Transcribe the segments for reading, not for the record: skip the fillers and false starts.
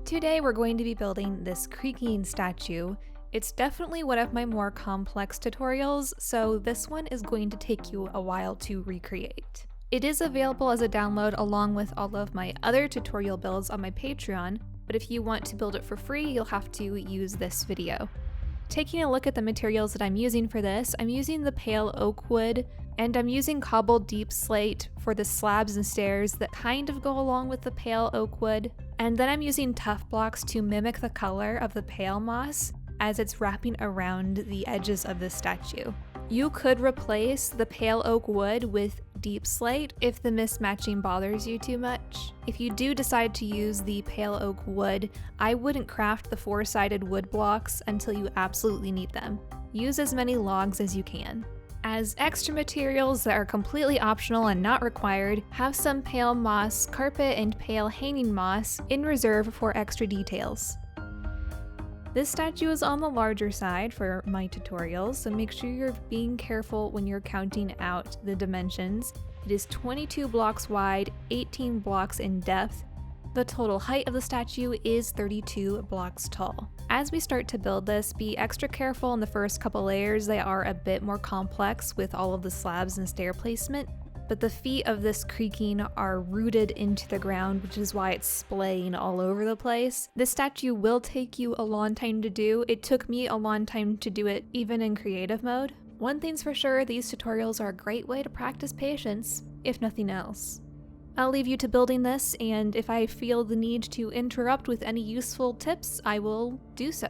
Today we're going to be building this creaking statue. It's definitely one of my more complex tutorials, so this one is going to take you a while to recreate. It is available as a download along with all of my other tutorial builds on my Patreon, but if you want to build it for free, you'll have to use this video. Taking a look at the materials that I'm using for this, I'm using the pale oak wood, and I'm using cobbled deep slate for the slabs and stairs that kind of go along with the pale oak wood. And then I'm using tuff blocks to mimic the color of the pale moss as it's wrapping around the edges of the statue. You could replace the pale oak wood with deep slate if the mismatching bothers you too much. If you do decide to use the pale oak wood, I wouldn't craft the four-sided wood blocks until you absolutely need them. Use as many logs as you can. As extra materials that are completely optional and not required, have some pale moss carpet and pale hanging moss in reserve for extra details. This statue is on the larger side for my tutorials, so make sure you're being careful when you're counting out the dimensions. It is 22 blocks wide, 18 blocks in depth. The total height of the statue is 32 blocks tall. As we start to build this, be extra careful in the first couple layers. They are a bit more complex with all of the slabs and stair placement, but the feet of this creaking are rooted into the ground, which is why it's splaying all over the place. This statue will take you a long time to do. It took me a long time to do it, even in creative mode. One thing's for sure, these tutorials are a great way to practice patience, if nothing else. I'll leave you to building this, and if I feel the need to interrupt with any useful tips, I will do so.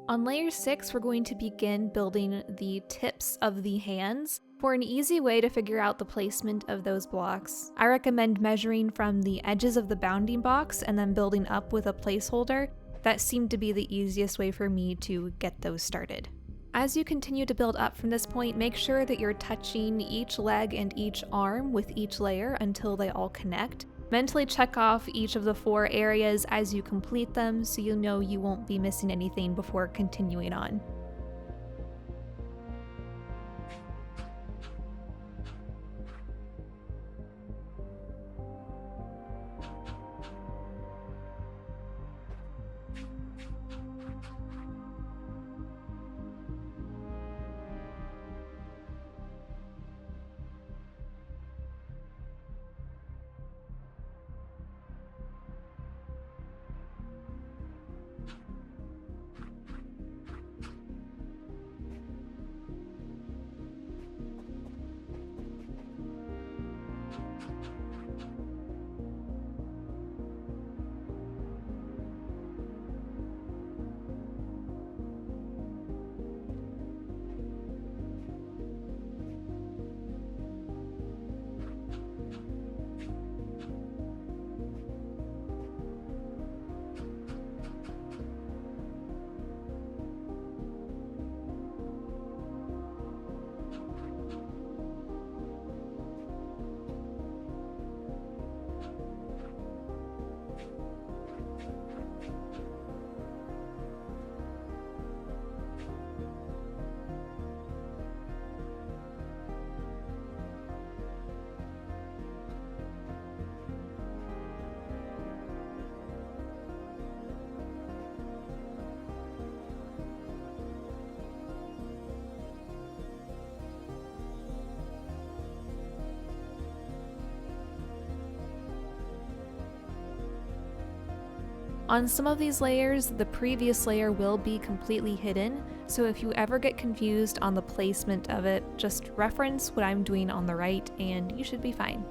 On layer 6, we're going to begin building the tips of the hands. For an easy way to figure out the placement of those blocks, I recommend measuring from the edges of the bounding box and then building up with a placeholder. That seemed to be the easiest way for me to get those started. As you continue to build up from this point, make sure that you're touching each leg and each arm with each layer until they all connect. Mentally check off each of the 4 areas as you complete them so you know you won't be missing anything before continuing on. On some of these layers, the previous layer will be completely hidden, so if you ever get confused on the placement of it, just reference what I'm doing on the right and you should be fine.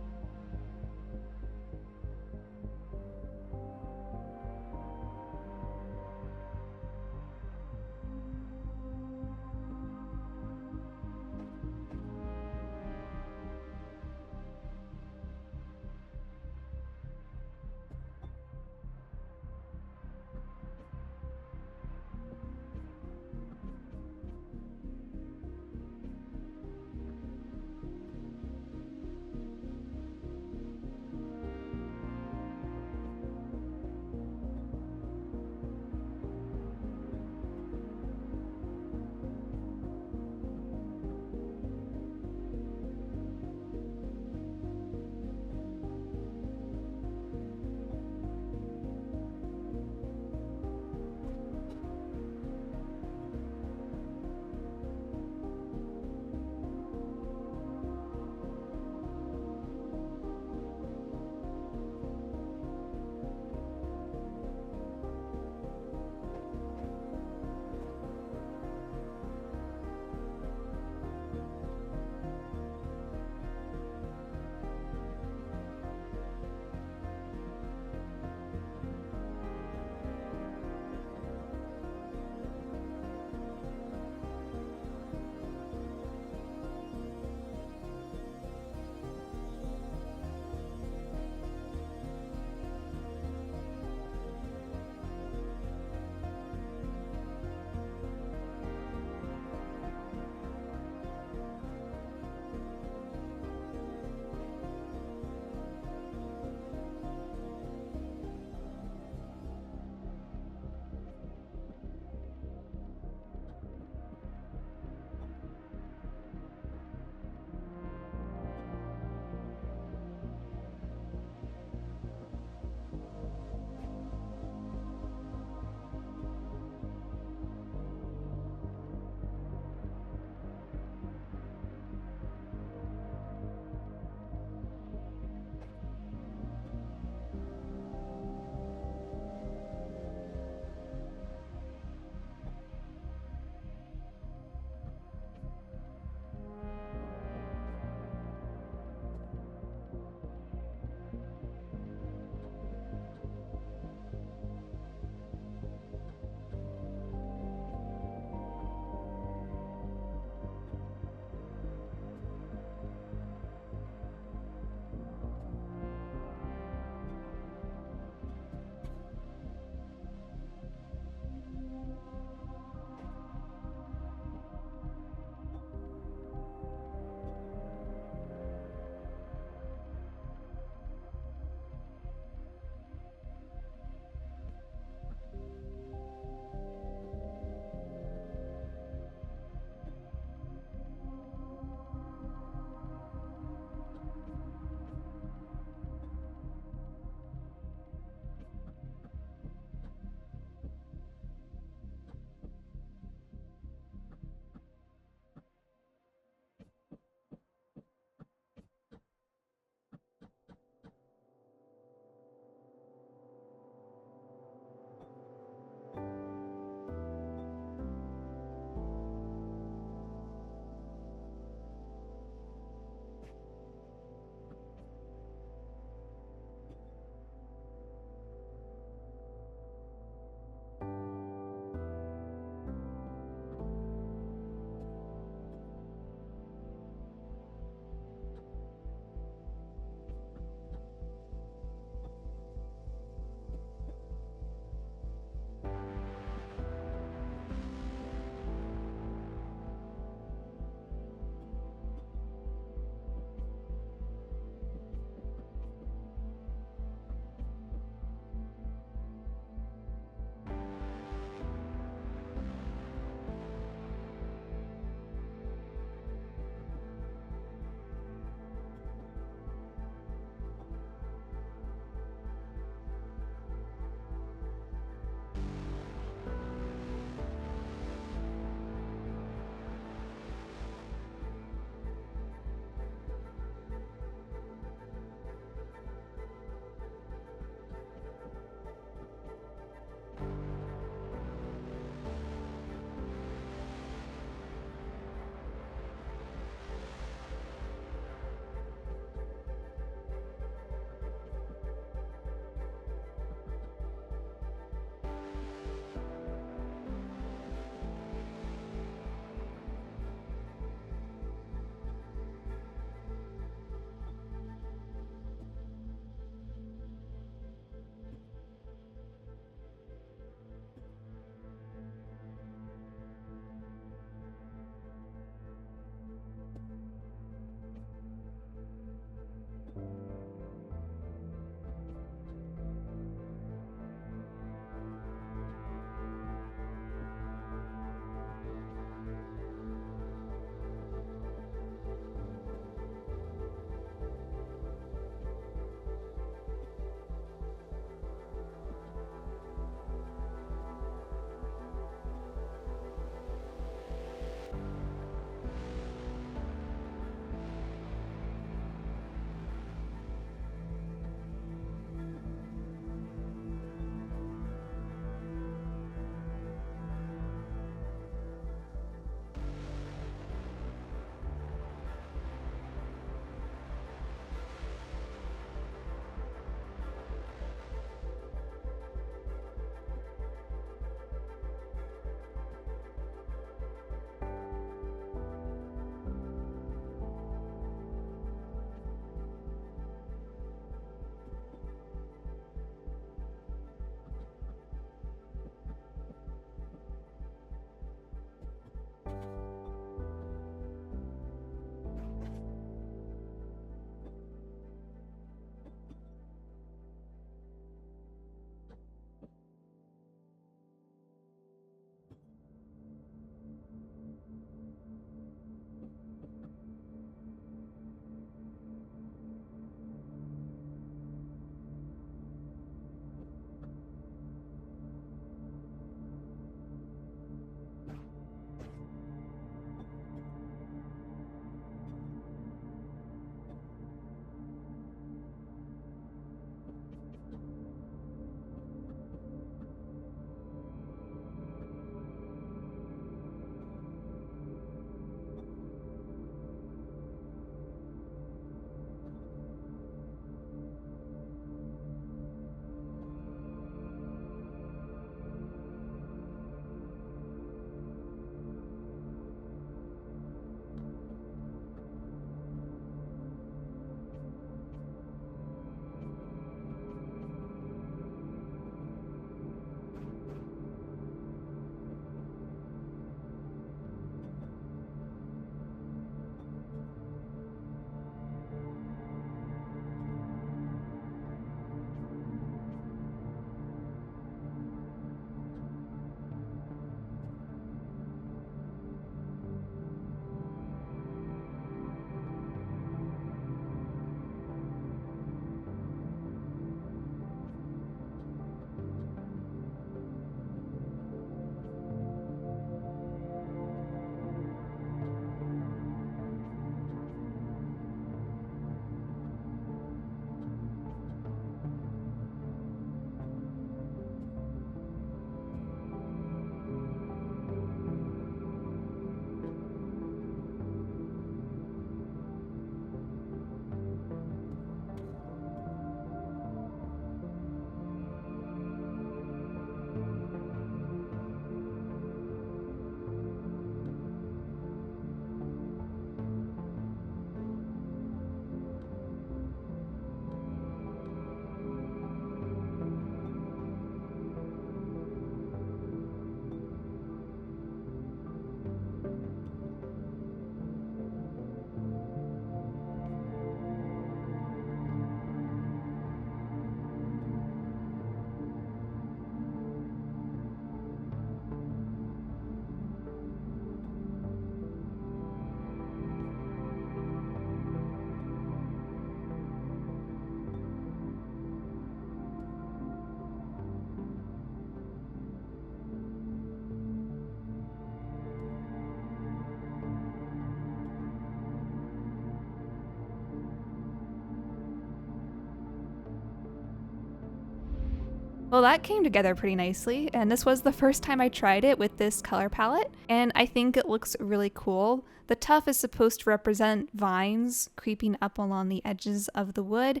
Well, that came together pretty nicely, and this was the first time I tried it with this color palette, and I think it looks really cool. The tuff is supposed to represent vines creeping up along the edges of the wood,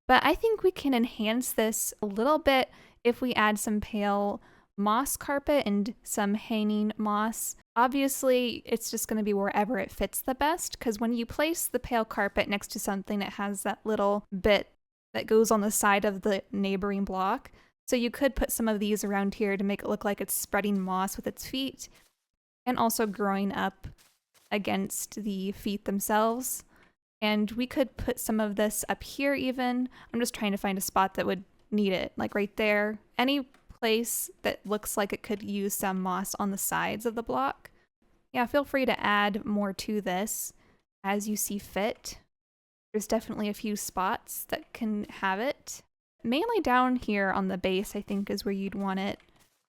but I think we can enhance this a little bit if we add some pale moss carpet and some hanging moss. Obviously, it's just going to be wherever it fits the best, because when you place the pale carpet next to something that has that little bit that goes on the side of the neighboring block, so you could put some of these around here to make it look like it's spreading moss with its feet and also growing up against the feet themselves. And we could put some of this up here even. I'm just trying to find a spot that would need it, like right there. Any place that looks like it could use some moss on the sides of the block. Yeah, feel free to add more to this as you see fit. There's definitely a few spots that can have it. Mainly down here on the base, I think, is where you'd want it,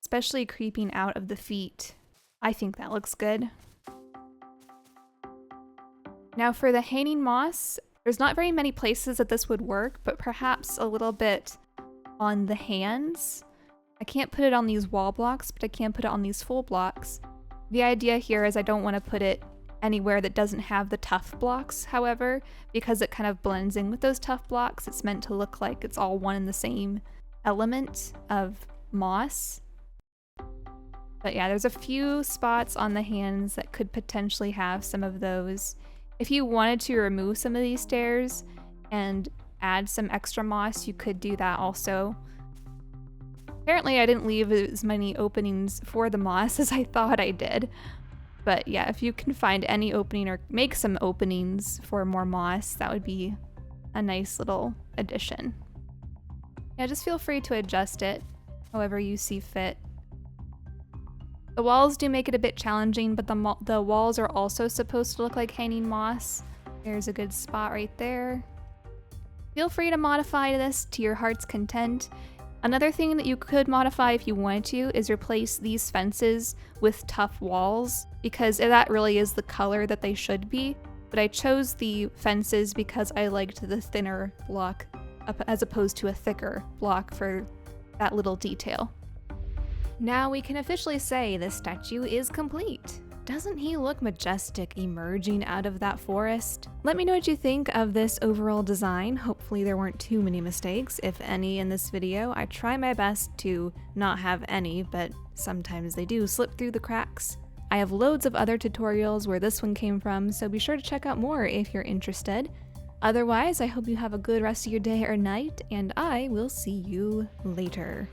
especially creeping out of the feet. I think that looks good. Now for the hanging moss, there's not very many places that this would work, but perhaps a little bit on the hands. I can't put it on these wall blocks, but I can put it on these full blocks. The idea here is I don't want to put it anywhere that doesn't have the tuff blocks, however, because it kind of blends in with those tuff blocks. It's meant to look like it's all one and the same element of moss. But yeah, there's a few spots on the hands that could potentially have some of those. If you wanted to remove some of these stairs and add some extra moss, you could do that also. Apparently I didn't leave as many openings for the moss as I thought I did. But yeah, if you can find any opening or make some openings for more moss, that would be a nice little addition. Yeah, just feel free to adjust it however you see fit. The walls do make it a bit challenging, but the walls are also supposed to look like hanging moss. There's a good spot right there. Feel free to modify this to your heart's content. Another thing that you could modify if you wanted to is replace these fences with tuff walls, because that really is the color that they should be. But I chose the fences because I liked the thinner block as opposed to a thicker block for that little detail. Now we can officially say this statue is complete. Doesn't he look majestic emerging out of that forest? Let me know what you think of this overall design. Hopefully there weren't too many mistakes, if any, in this video. I try my best to not have any, but sometimes they do slip through the cracks. I have loads of other tutorials where this one came from, so be sure to check out more if you're interested. Otherwise, I hope you have a good rest of your day or night, and I will see you later.